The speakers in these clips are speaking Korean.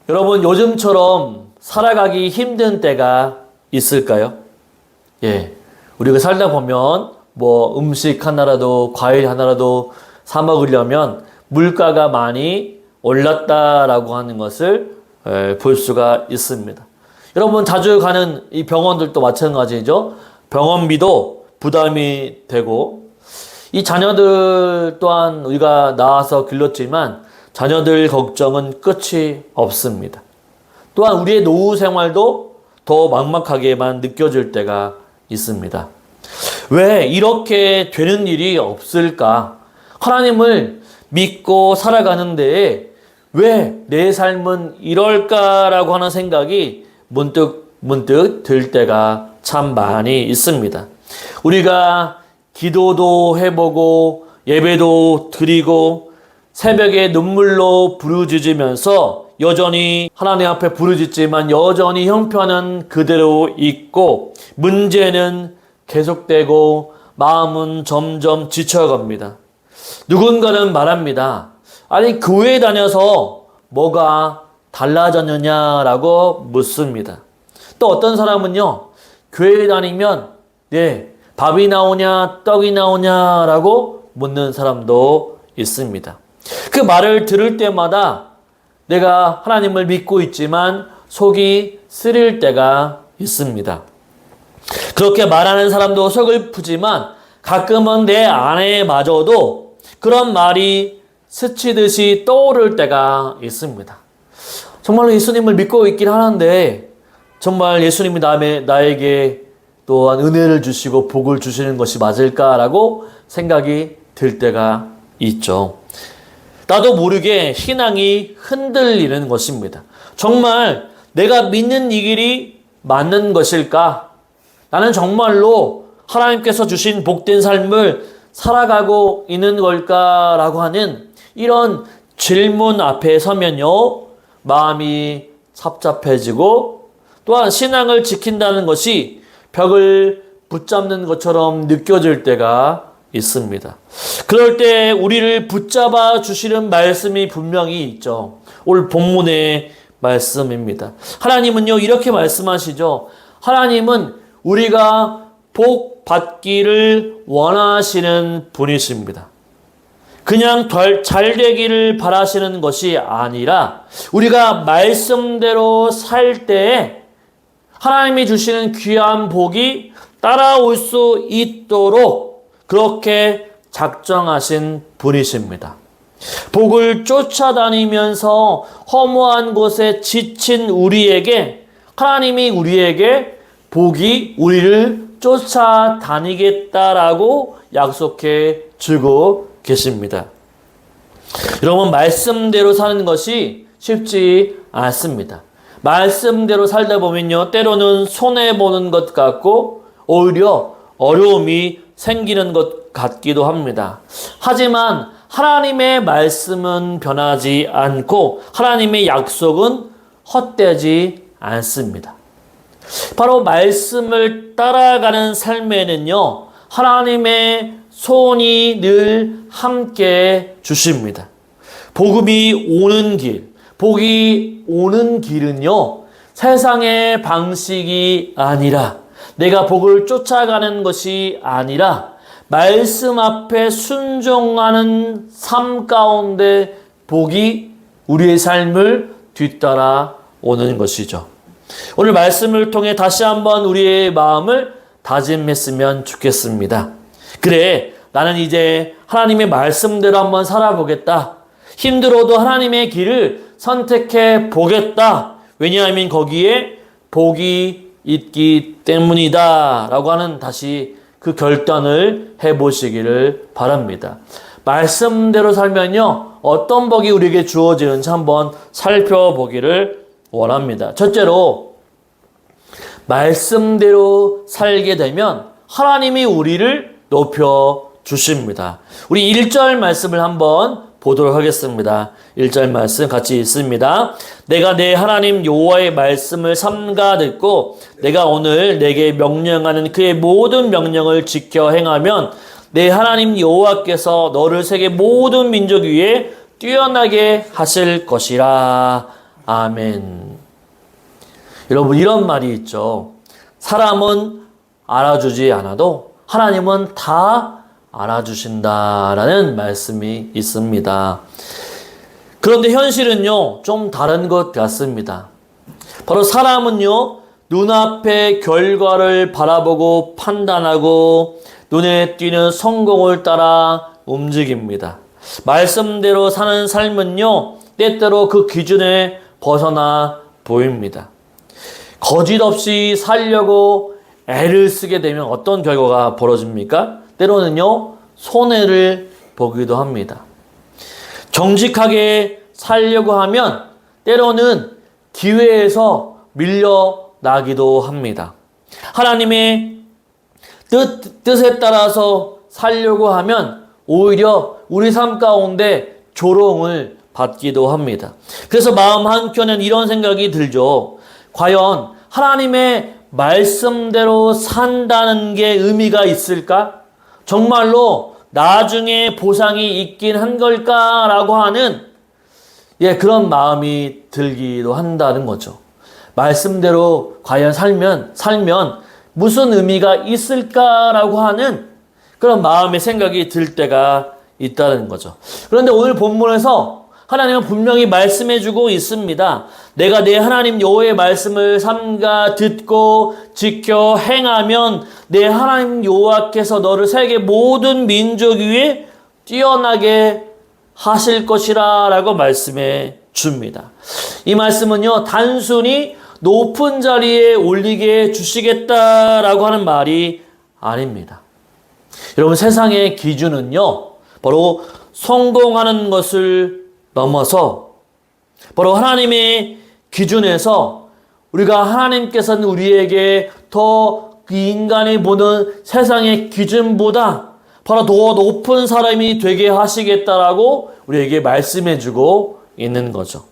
여러분, 요즘처럼 살아가기 힘든 때가 있을까요? 예. 우리가 살다 보면 음식 하나라도, 과일 하나라도 사 먹으려면 물가가 많이 올랐다라고 하는 것을 볼 수가 있습니다. 여러분, 자주 가는 이 병원들도 마찬가지죠. 병원비도 부담이 되고, 이 자녀들 또한 우리가 낳아서 길렀지만 자녀들 걱정은 끝이 없습니다. 또한 우리의 노후 생활도 더 막막하게만 느껴질 때가 있습니다. 왜 이렇게 되는 일이 없을까? 하나님을 믿고 살아가는 데에 왜 내 삶은 이럴까라고 하는 생각이 문득 들 때가 참 많이 있습니다. 우리가 기도도 해보고 예배도 드리고 새벽에 눈물로 부르짖으면서 여전히 하나님 앞에 부르짖지만 여전히 형편은 그대로 있고 문제는 계속되고 마음은 점점 지쳐갑니다. 누군가는 말합니다. 아니, 교회 다녀서 뭐가 달라졌느냐라고 묻습니다. 또 어떤 사람은요, 교회 다니면 밥이 나오냐 떡이 나오냐라고 묻는 사람도 있습니다. 그 말을 들을 때마다 내가 하나님을 믿고 있지만 속이 쓰릴 때가 있습니다. 그렇게 말하는 사람도 서글프지만 가끔은 내 안에마저도 그런 말이 스치듯이 떠오를 때가 있습니다. 정말로 예수님을 믿고 있긴 하는데 정말 예수님이 나에게 또한 은혜를 주시고 복을 주시는 것이 맞을까라고 생각이 들 때가 있죠. 나도 모르게 신앙이 흔들리는 것입니다. 정말 내가 믿는 이 길이 맞는 것일까? 나는 정말로 하나님께서 주신 복된 삶을 살아가고 있는 걸까라고 하는 이런 질문 앞에 서면요, 마음이 삽잡해지고 또한 신앙을 지킨다는 것이 벽을 붙잡는 것처럼 느껴질 때가 있습니다. 그럴 때 우리를 붙잡아 주시는 말씀이 분명히 있죠. 오늘 본문의 말씀입니다. 하나님은요, 이렇게 말씀하시죠. 하나님은 우리가 복 받기를 원하시는 분이십니다. 그냥 잘 되기를 바라시는 것이 아니라 우리가 말씀대로 살 때에 하나님이 주시는 귀한 복이 따라올 수 있도록 그렇게 작정하신 분이십니다. 복을 쫓아다니면서 허무한 곳에 지친 우리에게 하나님이 우리에게 복이 우리를 쫓아다니겠다라고 약속해 주고 계십니다. 여러분, 말씀대로 사는 것이 쉽지 않습니다. 말씀대로 살다 보면요, 때로는 손해보는 것 같고 오히려 어려움이 생기는 것 같기도 합니다. 하지만 하나님의 말씀은 변하지 않고 하나님의 약속은 헛되지 않습니다. 바로 말씀을 따라가는 삶에는요, 하나님의 손이 늘 함께 주십니다. 복음이 오는 길, 복이 오는 길은요, 세상의 방식이 아니라 내가 복을 쫓아가는 것이 아니라 말씀 앞에 순종하는 삶 가운데 복이 우리의 삶을 뒤따라 오는 것이죠. 오늘 말씀을 통해 다시 한번 우리의 마음을 다짐했으면 좋겠습니다. 그래, 나는 이제 하나님의 말씀대로 한번 살아보겠다. 힘들어도 하나님의 길을 선택해 보겠다. 왜냐하면 거기에 복이 있기 때문이다 라고 하는 다시 그 결단을 해보시기를 바랍니다. 말씀대로 살면요, 어떤 복이 우리에게 주어지는지 한번 살펴보기를 원합니다. 첫째로, 말씀대로 살게 되면 하나님이 우리를 높여 주십니다. 우리 1절 말씀을 한번 보도록 하겠습니다. 1절 말씀 같이 읽습니다. 내가 내 하나님 여호와의 말씀을 삼가 듣고 내가 오늘 내게 명령하는 그의 모든 명령을 지켜 행하면 내 하나님 여호와께서 너를 세계 모든 민족 위에 뛰어나게 하실 것이라. 아멘. 여러분, 이런 말이 있죠. 사람은 알아주지 않아도 하나님은 다 알아주신다라는 말씀이 있습니다. 그런데 현실은요, 좀 다른 것 같습니다. 바로 사람은요, 눈앞의 결과를 바라보고 판단하고 눈에 띄는 성공을 따라 움직입니다. 말씀대로 사는 삶은요, 때때로 그 기준에 벗어나 보입니다. 거짓 없이 살려고 애를 쓰게 되면 어떤 결과가 벌어집니까? 때로는요, 손해를 보기도 합니다. 정직하게 살려고 하면 때로는 기회에서 밀려나기도 합니다. 하나님의 뜻에 따라서 살려고 하면 오히려 우리 삶 가운데 조롱을 받기도 합니다. 그래서 마음 한켠엔 이런 생각이 들죠. 과연 하나님의 말씀대로 산다는 게 의미가 있을까? 정말로 나중에 보상이 있긴 한 걸까라고 하는 그런 마음이 들기도 한다는 거죠. 말씀대로 과연 살면 무슨 의미가 있을까라고 하는 그런 마음의 생각이 들 때가 있다는 거죠. 그런데 오늘 본문에서 하나님은 분명히 말씀해주고 있습니다. 내가 내 하나님 여호와의 말씀을 삼가 듣고 지켜 행하면 내 하나님 여호와께서 너를 세계 모든 민족 위에 뛰어나게 하실 것이라 라고 말씀해 줍니다. 이 말씀은요, 단순히 높은 자리에 올리게 주시겠다라고 하는 말이 아닙니다. 여러분, 세상의 기준은요, 바로 성공하는 것을 넘어서 바로 하나님의 기준에서 우리가 하나님께서는 우리에게 더 인간이 보는 세상의 기준보다 바로 더 높은 사람이 되게 하시겠다라고 우리에게 말씀해주고 있는 거죠.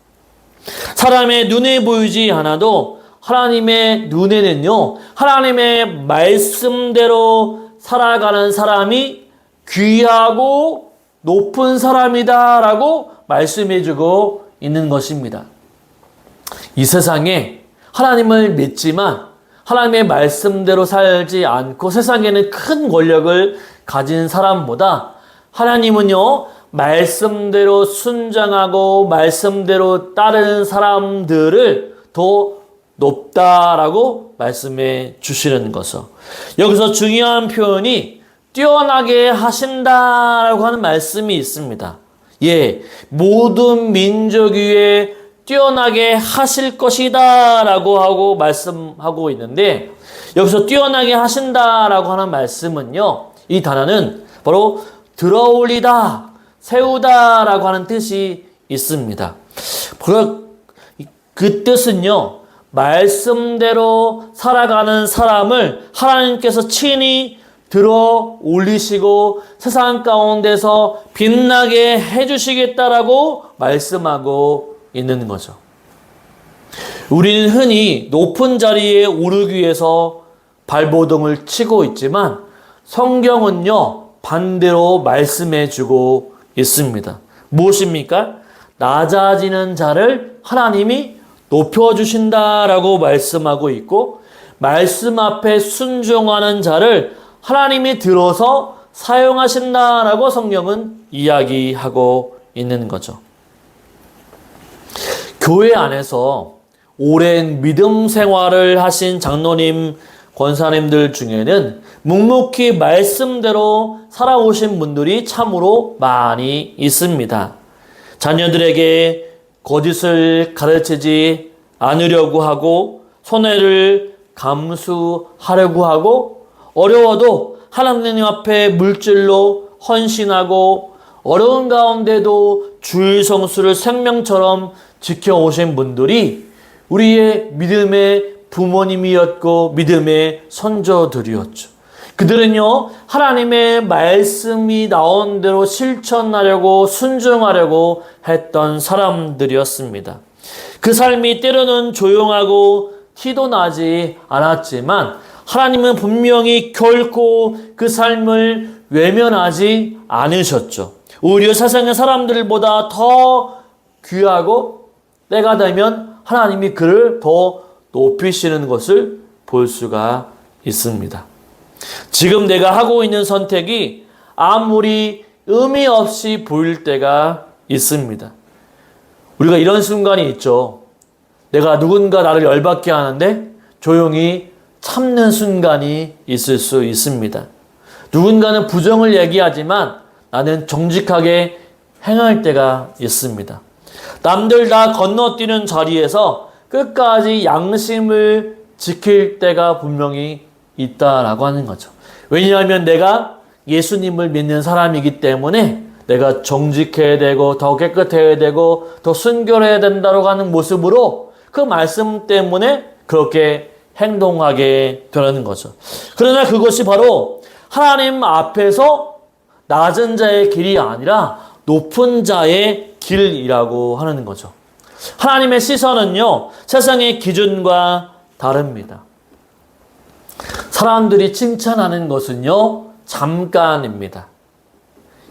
사람의 눈에 보이지 않아도 하나님의 눈에는요, 하나님의 말씀대로 살아가는 사람이 귀하고 높은 사람이다라고 말씀해주고 있는 것입니다. 이 세상에 하나님을 믿지만 하나님의 말씀대로 살지 않고 세상에는 큰 권력을 가진 사람보다 하나님은요, 말씀대로 순종하고 말씀대로 따르는 사람들을 더 높다라고 말씀해 주시는 거죠. 여기서 중요한 표현이 뛰어나게 하신다라고 하는 말씀이 있습니다. 모든 민족 위에 뛰어나게 하실 것이다 라고 하고 말씀하고 있는데, 여기서 뛰어나게 하신다라고 하는 말씀은요, 이 단어는 바로 들어올리다, 세우다 라고 하는 뜻이 있습니다. 그 뜻은요, 말씀대로 살아가는 사람을 하나님께서 친히 들어 올리시고 세상 가운데서 빛나게 해주시겠다라고 말씀하고 있는 거죠. 우리는 흔히 높은 자리에 오르기 위해서 발버둥을 치고 있지만 성경은요, 반대로 말씀해 주고 있습니다. 무엇입니까? 낮아지는 자를 하나님이 높여주신다라고 말씀하고 있고, 말씀 앞에 순종하는 자를 하나님이 들어서 사용하신다라고 성경은 이야기하고 있는 거죠. 교회 안에서 오랜 믿음 생활을 하신 장로님, 권사님들 중에는 묵묵히 말씀대로 살아오신 분들이 참으로 많이 있습니다. 자녀들에게 거짓을 가르치지 않으려고 하고 손해를 감수하려고 하고 어려워도 하나님 앞에 물질로 헌신하고 어려운 가운데도 주일 성수를 생명처럼 지켜오신 분들이 우리의 믿음의 부모님이었고 믿음의 선조들이었죠. 그들은요, 하나님의 말씀이 나온 대로 실천하려고 순종하려고 했던 사람들이었습니다. 그 삶이 때로는 조용하고 티도 나지 않았지만 하나님은 분명히 결코 그 삶을 외면하지 않으셨죠. 오히려 세상의 사람들보다 더 귀하고 때가 되면 하나님이 그를 더 높이시는 것을 볼 수가 있습니다. 지금 내가 하고 있는 선택이 아무리 의미 없이 보일 때가 있습니다. 우리가 이런 순간이 있죠. 내가 누군가 나를 열받게 하는데 조용히 참는 순간이 있을 수 있습니다. 누군가는 부정을 얘기하지만 나는 정직하게 행할 때가 있습니다. 남들 다 건너뛰는 자리에서 끝까지 양심을 지킬 때가 분명히 있다라고 하는 거죠. 왜냐하면 내가 예수님을 믿는 사람이기 때문에 내가 정직해야 되고 더 깨끗해야 되고 더 순결해야 된다고 하는 모습으로 그 말씀 때문에 그렇게 행동하게 되는 거죠. 그러나 그것이 바로 하나님 앞에서 낮은 자의 길이 아니라 높은 자의 길이라고 하는 거죠. 하나님의 시선은요, 세상의 기준과 다릅니다. 사람들이 칭찬하는 것은요, 잠깐입니다.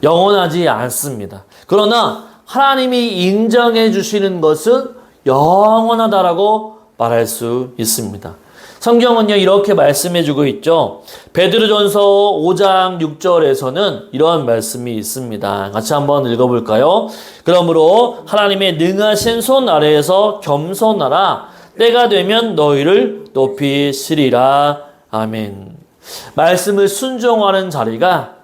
영원하지 않습니다. 그러나 하나님이 인정해 주시는 것은 영원하다라고 말할 수 있습니다. 성경은요 이렇게 말씀해 주고 있죠. 베드로전서 5장 6절에서는 이런 말씀이 있습니다. 같이 한번 읽어볼까요? 그러므로 하나님의 능하신 손 아래에서 겸손하라. 때가 되면 너희를 높이시리라. 아멘. 말씀을 순종하는 자리가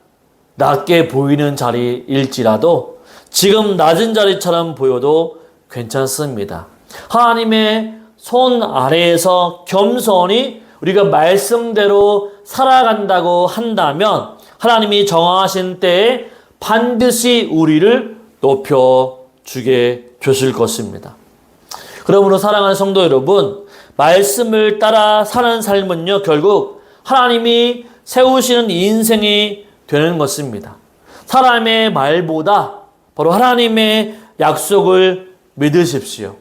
낮게 보이는 자리일지라도 지금 낮은 자리처럼 보여도 괜찮습니다. 하나님의 손 아래에서 겸손히 우리가 말씀대로 살아간다고 한다면 하나님이 정하신 때에 반드시 우리를 높여주게 되실 것입니다. 그러므로 사랑하는 성도 여러분, 말씀을 따라 사는 삶은요 결국 하나님이 세우시는 인생이 되는 것입니다. 사람의 말보다 바로 하나님의 약속을 믿으십시오.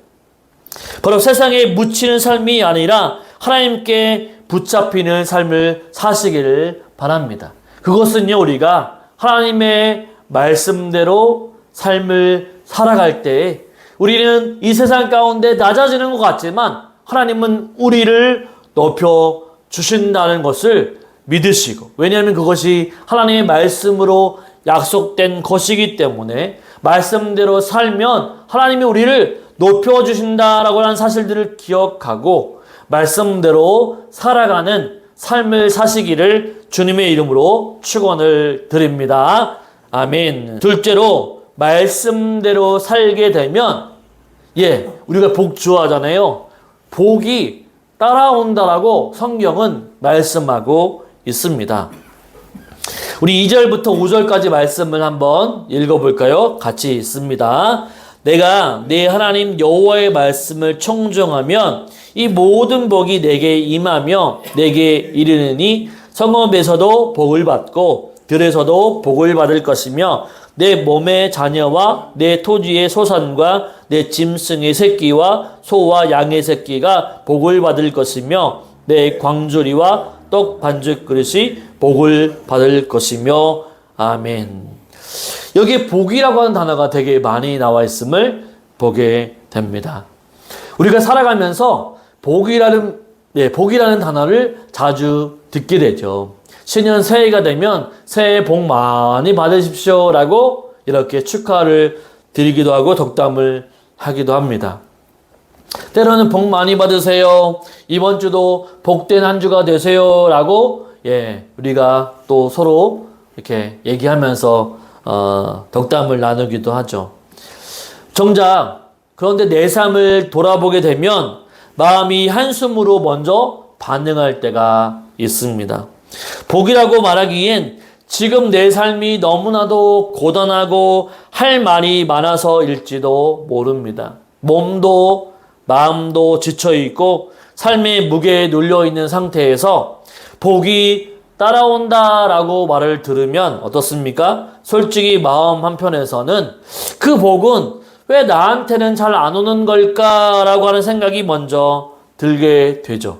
바로 세상에 묻히는 삶이 아니라 하나님께 붙잡히는 삶을 사시기를 바랍니다. 그것은요 우리가 하나님의 말씀대로 삶을 살아갈 때 우리는 이 세상 가운데 낮아지는 것 같지만 하나님은 우리를 높여 주신다는 것을 믿으시고, 왜냐하면 그것이 하나님의 말씀으로 약속된 것이기 때문에 말씀대로 살면 하나님이 우리를 높여주신다라고 하는 사실들을 기억하고 말씀대로 살아가는 삶을 사시기를 주님의 이름으로 축원을 드립니다. 아멘. 둘째로 말씀대로 살게 되면 우리가 복 좋아하잖아요. 복이 따라온다라고 성경은 말씀하고 있습니다. 우리 2절부터 5절까지 말씀을 한번 읽어볼까요? 같이 있습니다. 내가 내 하나님 여호와의 말씀을 청종하면 이 모든 복이 내게 임하며 내게 이르느니 성읍에서도 복을 받고 들에서도 복을 받을 것이며 내 몸의 자녀와 내 토지의 소산과 내 짐승의 새끼와 소와 양의 새끼가 복을 받을 것이며 내 광주리와 떡 반죽 그릇이 복을 받을 것이며 아멘. 여기 복이라고 하는 단어가 되게 많이 나와 있음을 보게 됩니다. 우리가 살아가면서 복이라는 단어를 자주 듣게 되죠. 신년 새해가 되면 새해 복 많이 받으십시오 라고 이렇게 축하를 드리기도 하고 덕담을 하기도 합니다. 때로는 복 많이 받으세요. 이번 주도 복된 한 주가 되세요 라고 우리가 또 서로 이렇게 얘기하면서 덕담을 나누기도 하죠. 정작 그런데 내 삶을 돌아보게 되면 마음이 한숨으로 먼저 반응할 때가 있습니다. 복이라고 말하기엔 지금 내 삶이 너무나도 고단하고 할 말이 많아서일지도 모릅니다. 몸도 마음도 지쳐있고 삶의 무게에 눌려있는 상태에서 복이 따라온다라고 말을 들으면 어떻습니까? 솔직히 마음 한편에서는 그 복은 왜 나한테는 잘 안 오는 걸까라고 하는 생각이 먼저 들게 되죠.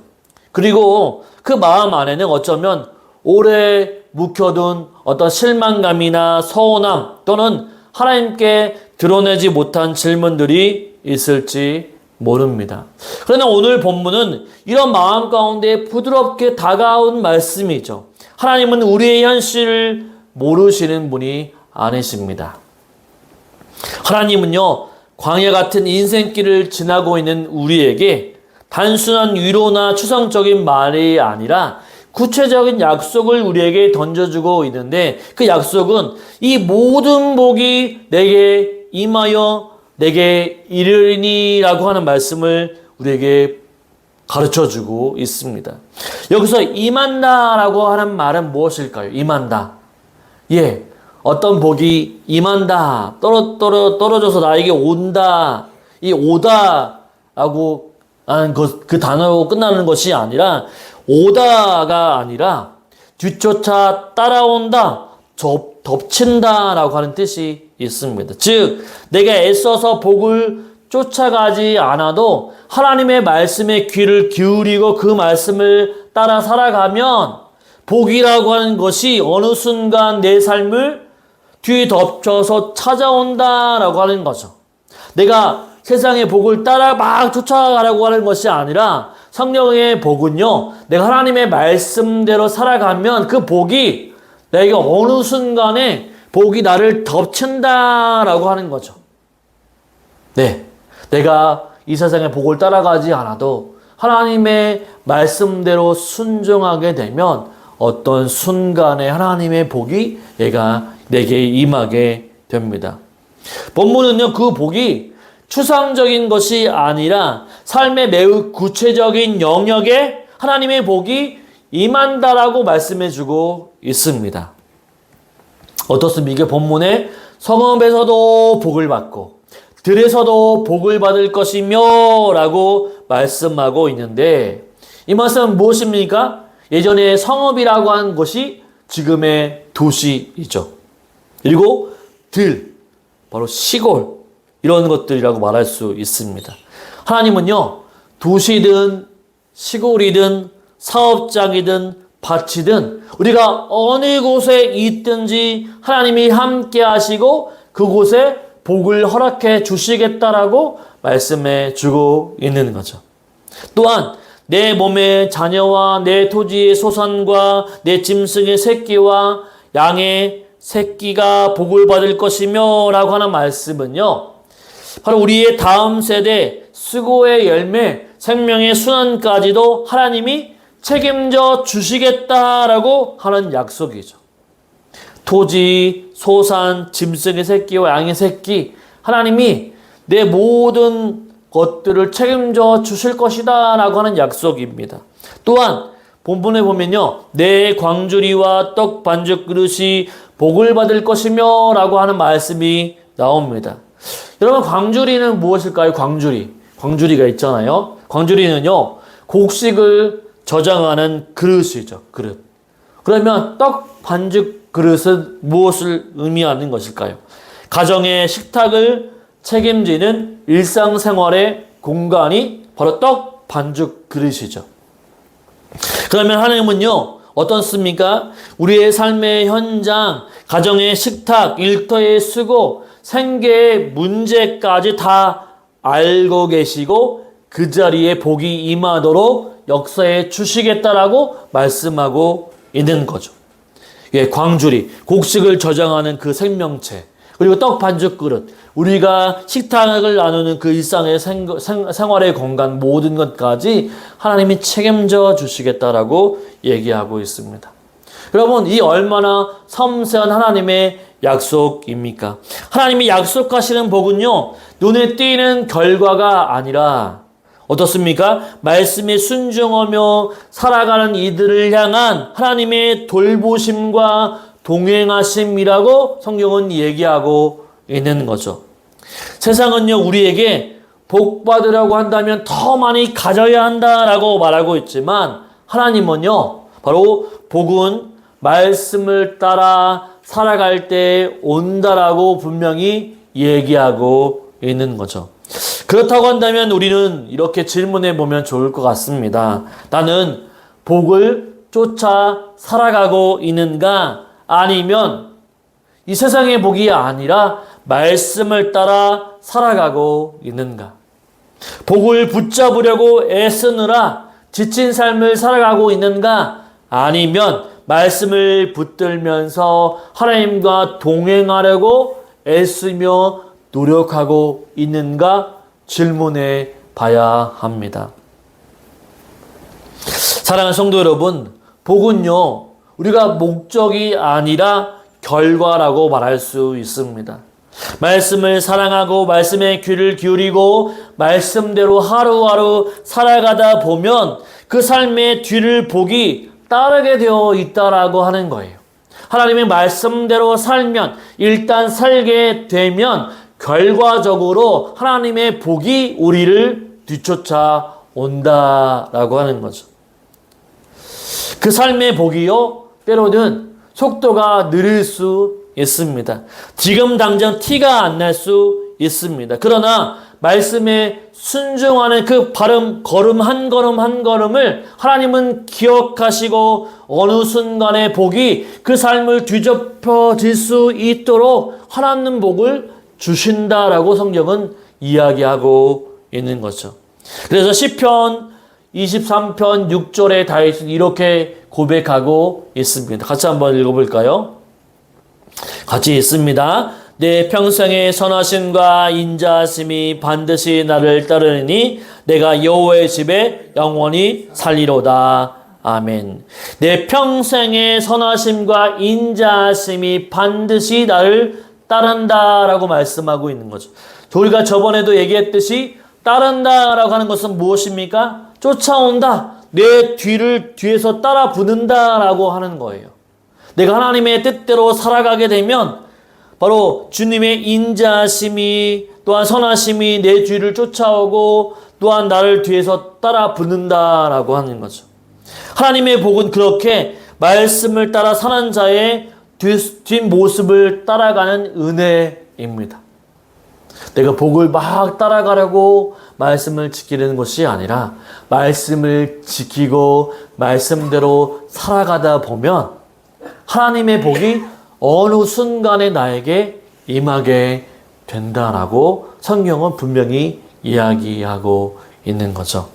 그리고 그 마음 안에는 어쩌면 오래 묵혀둔 어떤 실망감이나 서운함 또는 하나님께 드러내지 못한 질문들이 있을지 모릅니다. 그러나 오늘 본문은 이런 마음 가운데 부드럽게 다가온 말씀이죠. 하나님은 우리의 현실을 모르시는 분이 아니십니다. 하나님은요, 광야 같은 인생길을 지나고 있는 우리에게 단순한 위로나 추상적인 말이 아니라 구체적인 약속을 우리에게 던져주고 있는데, 그 약속은 이 모든 복이 내게 임하여 내게 이르리니라고 하는 말씀을 우리에게 가르쳐주고 있습니다. 여기서 임한다라고 하는 말은 무엇일까요? 임한다. 예, 어떤 복이 임한다, 떨어져서 나에게 온다, 이 오다라고 하는 그 단어로 끝나는 것이 아니라, 오다가 아니라 뒤쫓아 따라온다, 덮친다라고 하는 뜻이 있습니다. 즉, 내가 애써서 복을 쫓아가지 않아도 하나님의 말씀에 귀를 기울이고 그 말씀을 따라 살아가면 복이라고 하는 것이 어느 순간 내 삶을 뒤덮쳐서 찾아온다라고 하는 거죠. 내가 세상의 복을 따라 막 쫓아가라고 하는 것이 아니라, 성령의 복은요, 내가 하나님의 말씀대로 살아가면 그 복이 내게 어느 순간에 복이 나를 덮친다라고 하는 거죠. 네, 내가 이 세상의 복을 따라가지 않아도 하나님의 말씀대로 순종하게 되면 어떤 순간에 하나님의 복이 내게 임하게 됩니다. 본문은요, 그 복이 추상적인 것이 아니라 삶의 매우 구체적인 영역에 하나님의 복이 임한다라고 말씀해주고 있습니다. 어떻습니까? 본문에 성읍에서도 복을 받고 들에서도 복을 받을 것이며 라고 말씀하고 있는데, 이 말씀은 무엇입니까? 예전에 성읍이라고 하는 것이 지금의 도시이죠. 그리고 들, 바로 시골, 이런 것들이라고 말할 수 있습니다. 하나님은요, 도시든 시골이든 사업장이든 밭이든 우리가 어느 곳에 있든지 하나님이 함께 하시고 그곳에 복을 허락해 주시겠다라고 말씀해 주고 있는 거죠. 또한 내 몸의 자녀와 내 토지의 소산과 내 짐승의 새끼와 양의 새끼가 복을 받을 것이며 라고 하는 말씀은요, 바로 우리의 다음 세대 수고의 열매, 생명의 순환까지도 하나님이 책임져 주시겠다라고 하는 약속이죠. 토지, 소산, 짐승의 새끼와 양의 새끼, 하나님이 내 모든 것들을 책임져 주실 것이다 라고 하는 약속입니다. 또한 본문에 보면요, 내 광주리와 떡 반죽 그릇이 복을 받을 것이며 라고 하는 말씀이 나옵니다. 여러분, 광주리는 무엇일까요? 광주리가 있잖아요. 광주리는요, 곡식을 저장하는 그릇이죠. 그릇. 그러면 떡 반죽 그릇은 무엇을 의미하는 것일까요? 가정의 식탁을 책임지는 일상생활의 공간이 바로 떡 반죽 그릇이죠. 그러면 하나님은요, 어떻습니까? 우리의 삶의 현장, 가정의 식탁, 일터의 수고, 생계의 문제까지 다 알고 계시고 그 자리에 복이 임하도록 역사해 주시겠다라고 말씀하고 있는 거죠. 예, 광주리, 곡식을 저장하는 그 생명체, 그리고 떡 반죽 그릇, 우리가 식탁을 나누는 그 일상의 생활의 공간, 모든 것까지 하나님이 책임져 주시겠다라고 얘기하고 있습니다. 여러분, 이 얼마나 섬세한 하나님의 약속입니까? 하나님이 약속하시는 복은요, 눈에 띄는 결과가 아니라 어떻습니까? 말씀에 순종하며 살아가는 이들을 향한 하나님의 돌보심과 동행하심이라고 성경은 얘기하고 있는 거죠. 세상은요, 우리에게 복 받으라고 한다면 더 많이 가져야 한다라고 말하고 있지만, 하나님은요, 바로 복은 말씀을 따라 살아갈 때 온다라고 분명히 얘기하고 있는 거죠. 그렇다고 한다면 우리는 이렇게 질문해 보면 좋을 것 같습니다. 나는 복을 쫓아 살아가고 있는가? 아니면 이 세상의 복이 아니라 말씀을 따라 살아가고 있는가? 복을 붙잡으려고 애쓰느라 지친 삶을 살아가고 있는가? 아니면 말씀을 붙들면서 하나님과 동행하려고 애쓰며 노력하고 있는가? 질문해 봐야 합니다. 사랑하는 성도 여러분, 복은요, 우리가 목적이 아니라 결과라고 말할 수 있습니다. 말씀을 사랑하고 말씀에 귀를 기울이고 말씀대로 하루하루 살아가다 보면 그 삶의 뒤를 복이 따르게 되어 있다라고 하는 거예요. 하나님의 말씀대로 살면, 일단 살게 되면 결과적으로 하나님의 복이 우리를 뒤쫓아 온다라고 하는 거죠. 그 삶의 복이요, 때로는 속도가 느릴 수 있습니다. 지금 당장 티가 안 날 수 있습니다. 그러나 말씀에 순종하는 그 걸음 한 걸음 한 걸음을 하나님은 기억하시고 어느 순간에 복이 그 삶을 뒤덮어질 수 있도록 하나님 복을 주신다라고 성경은 이야기하고 있는 거죠. 그래서 시편 23편 6절에 다윗은 이렇게 고백하고 있습니다. 같이 한번 읽어볼까요? 같이 읽습니다. 내 평생의 선하심과 인자하심이 반드시 나를 따르니 내가 여호와의 집에 영원히 살리로다. 아멘. 내 평생의 선하심과 인자하심이 반드시 나를 따른다라고 말씀하고 있는 거죠. 우리가 저번에도 얘기했듯이 따른다라고 하는 것은 무엇입니까? 쫓아온다. 내 뒤에서 따라 붙는다라고 하는 거예요. 내가 하나님의 뜻대로 살아가게 되면 바로 주님의 인자하심이 또한 선하심이 내 뒤를 쫓아오고 또한 나를 뒤에서 따라 붙는다라고 하는 거죠. 하나님의 복은 그렇게 말씀을 따라 사는 자의 뒷모습을 따라가는 은혜입니다. 내가 복을 막 따라가려고 말씀을 지키는 것이 아니라 말씀을 지키고 말씀대로 살아가다 보면 하나님의 복이 어느 순간에 나에게 임하게 된다라고 성경은 분명히 이야기하고 있는 거죠.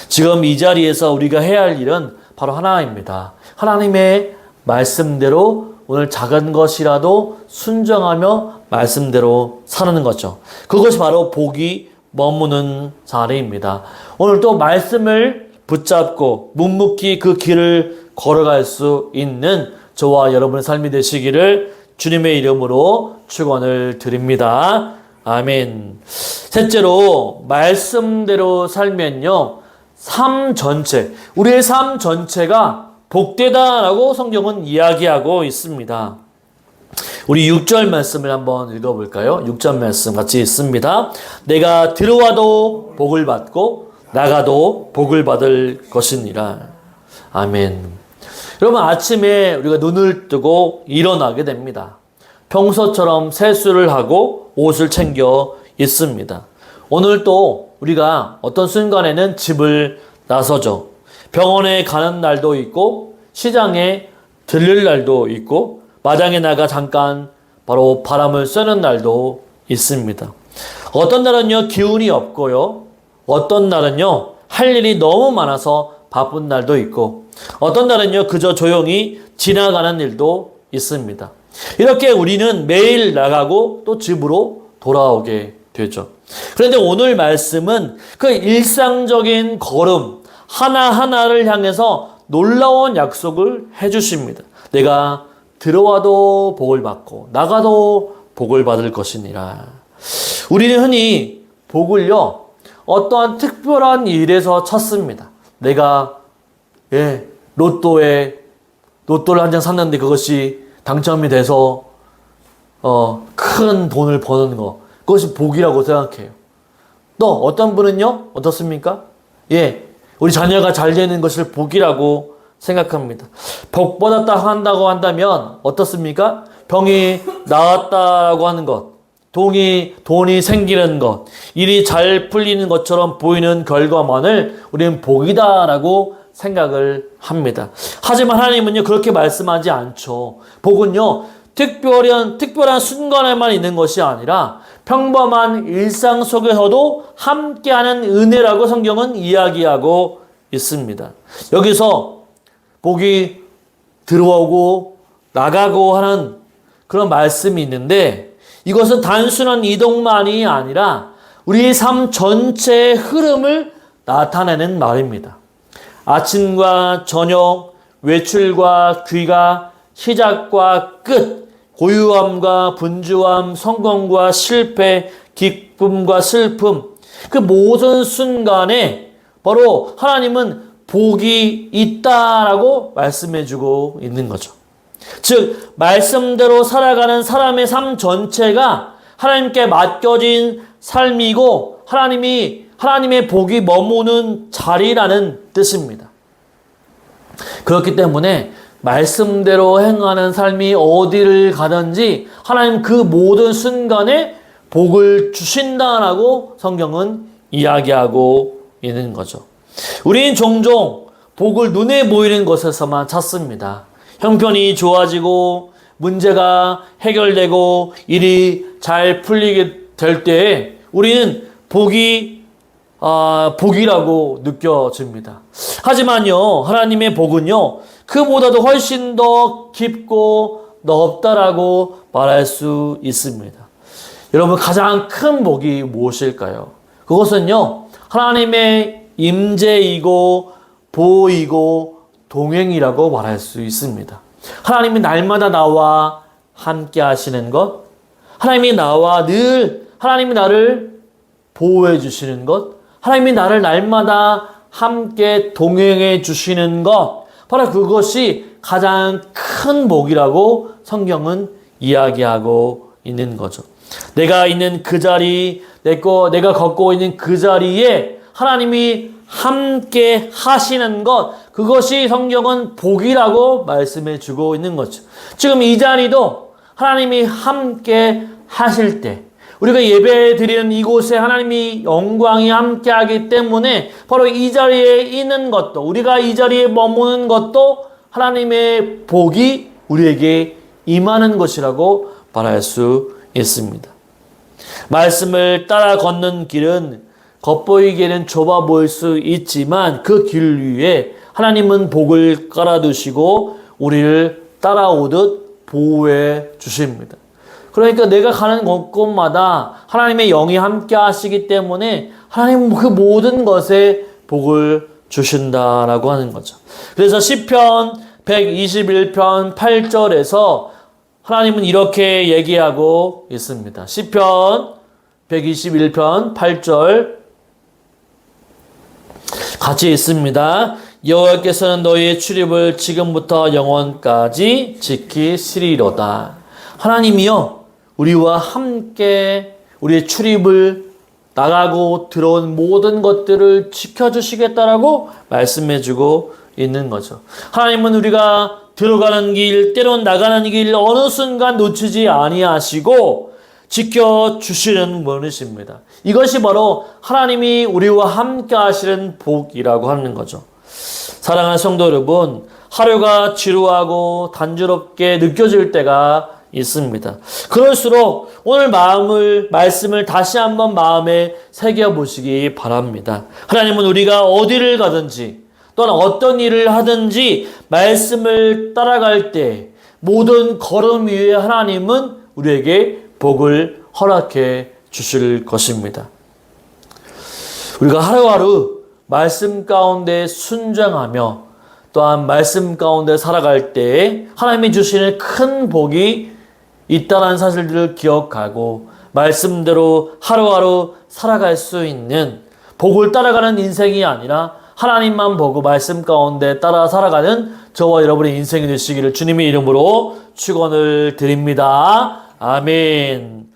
지금 이 자리에서 우리가 해야 할 일은 바로 하나입니다. 하나님의 말씀대로 오늘 작은 것이라도 순종하며 말씀대로 사는 거죠. 그것이 바로 복이 머무는 자리입니다. 오늘 또 말씀을 붙잡고 묵묵히 그 길을 걸어갈 수 있는 저와 여러분의 삶이 되시기를 주님의 이름으로 축원을 드립니다. 아멘. 셋째로 말씀대로 살면요, 삶 전체, 우리의 삶 전체가 복되다라고 성경은 이야기하고 있습니다. 우리 6절 말씀을 한번 읽어볼까요? 6절 말씀 같이 읽습니다. 내가 들어와도 복을 받고 나가도 복을 받을 것이니라. 아멘. 여러분, 아침에 우리가 눈을 뜨고 일어나게 됩니다. 평소처럼 세수를 하고 옷을 챙겨 입습니다. 오늘 또 우리가 어떤 순간에는 집을 나서죠. 병원에 가는 날도 있고 시장에 들릴 날도 있고 마당에 나가 잠깐 바로 바람을 쐬는 날도 있습니다. 어떤 날은요, 기운이 없고요. 어떤 날은요, 할 일이 너무 많아서 바쁜 날도 있고 어떤 날은요, 그저 조용히 지나가는 일도 있습니다. 이렇게 우리는 매일 나가고 또 집으로 돌아오게 되죠. 그런데 오늘 말씀은 그 일상적인 걸음 하나하나를 향해서 놀라운 약속을 해주십니다. 내가 들어와도 복을 받고 나가도 복을 받을 것이니라. 우리는 흔히 복을요, 어떠한 특별한 일에서 찾습니다. 내가 로또를 한 장 샀는데 그것이 당첨이 돼서 큰 돈을 버는 거, 그것이 복이라고 생각해요. 또 어떤 분은요, 어떻습니까? 우리 자녀가 잘 되는 것을 복이라고 생각합니다. 복 받았다 한다고 한다면 어떻습니까? 병이 나았다라고 하는 것, 돈이 생기는 것, 일이 잘 풀리는 것처럼 보이는 결과만을 우리는 복이다라고 생각을 합니다. 하지만 하나님은요, 그렇게 말씀하지 않죠. 복은요, 특별한 순간에만 있는 것이 아니라 평범한 일상 속에서도 함께하는 은혜라고 성경은 이야기하고 있습니다. 여기서 복이 들어오고 나가고 하는 그런 말씀이 있는데 이것은 단순한 이동만이 아니라 우리의 삶 전체의 흐름을 나타내는 말입니다. 아침과 저녁, 외출과 귀가, 시작과 끝, 고요함과 분주함, 성공과 실패, 기쁨과 슬픔, 그 모든 순간에 바로 하나님은 복이 있다라고 말씀해주고 있는 거죠. 즉 말씀대로 살아가는 사람의 삶 전체가 하나님께 맡겨진 삶이고 하나님의 복이 머무는 자리라는 뜻입니다. 그렇기 때문에 말씀대로 행하는 삶이 어디를 가든지 하나님 그 모든 순간에 복을 주신다라고 성경은 이야기하고 있는 거죠. 우리는 종종 복을 눈에 보이는 것에서만 찾습니다. 형편이 좋아지고 문제가 해결되고 일이 잘 풀리게 될 때에 우리는 복이라고 느껴집니다. 하지만요, 하나님의 복은요, 그보다도 훨씬 더 깊고 넓다라고 말할 수 있습니다. 여러분, 가장 큰 복이 무엇일까요? 그것은요, 하나님의 임재이고 보호이고 동행이라고 말할 수 있습니다. 하나님이 날마다 나와 함께 하시는 것, 하나님이 나를 보호해 주시는 것, 하나님이 나를 날마다 함께 동행해 주시는 것, 바로 그것이 가장 큰 복이라고 성경은 이야기하고 있는 거죠. 내가 있는 그 자리, 내가 걷고 있는 그 자리에 하나님이 함께 하시는 것, 그것이 성경은 복이라고 말씀해 주고 있는 거죠. 지금 이 자리도 하나님이 함께 하실 때, 우리가 예배 드리는 이곳에 하나님이 영광이 함께하기 때문에 바로 이 자리에 있는 것도, 우리가 이 자리에 머무는 것도 하나님의 복이 우리에게 임하는 것이라고 말할 수 있습니다. 말씀을 따라 걷는 길은 겉보이기에는 좁아 보일 수 있지만 그 길 위에 하나님은 복을 깔아두시고 우리를 따라오듯 보호해 주십니다. 그러니까 내가 가는 곳곳마다 하나님의 영이 함께 하시기 때문에 하나님은 그 모든 것에 복을 주신다라고 하는 거죠. 그래서 시편 121편 8절에서 하나님은 이렇게 얘기하고 있습니다. 시편 121편 8절 같이 있습니다. 여호와께서는 너희의 출입을 지금부터 영원까지 지키시리로다. 하나님이요, 우리와 함께 우리의 출입을 나가고 들어온 모든 것들을 지켜주시겠다라고 말씀해주고 있는 거죠. 하나님은 우리가 들어가는 길, 때론 나가는 길 어느 순간 놓치지 아니하시고 지켜주시는 분이십니다. 이것이 바로 하나님이 우리와 함께 하시는 복이라고 하는 거죠. 사랑하는 성도 여러분, 하루가 지루하고 단조롭게 느껴질 때가 있습니다. 그럴수록 오늘 말씀을 다시 한번 마음에 새겨보시기 바랍니다. 하나님은 우리가 어디를 가든지 또는 어떤 일을 하든지 말씀을 따라갈 때 모든 걸음 위에 하나님은 우리에게 복을 허락해 주실 것입니다. 우리가 하루하루 말씀 가운데 순종하며 또한 말씀 가운데 살아갈 때 하나님이 주시는 큰 복이 있다는 사실들을 기억하고 말씀대로 하루하루 살아갈 수 있는, 복을 따라가는 인생이 아니라 하나님만 보고 말씀 가운데 따라 살아가는 저와 여러분의 인생이 되시기를 주님의 이름으로 축원을 드립니다. 아멘.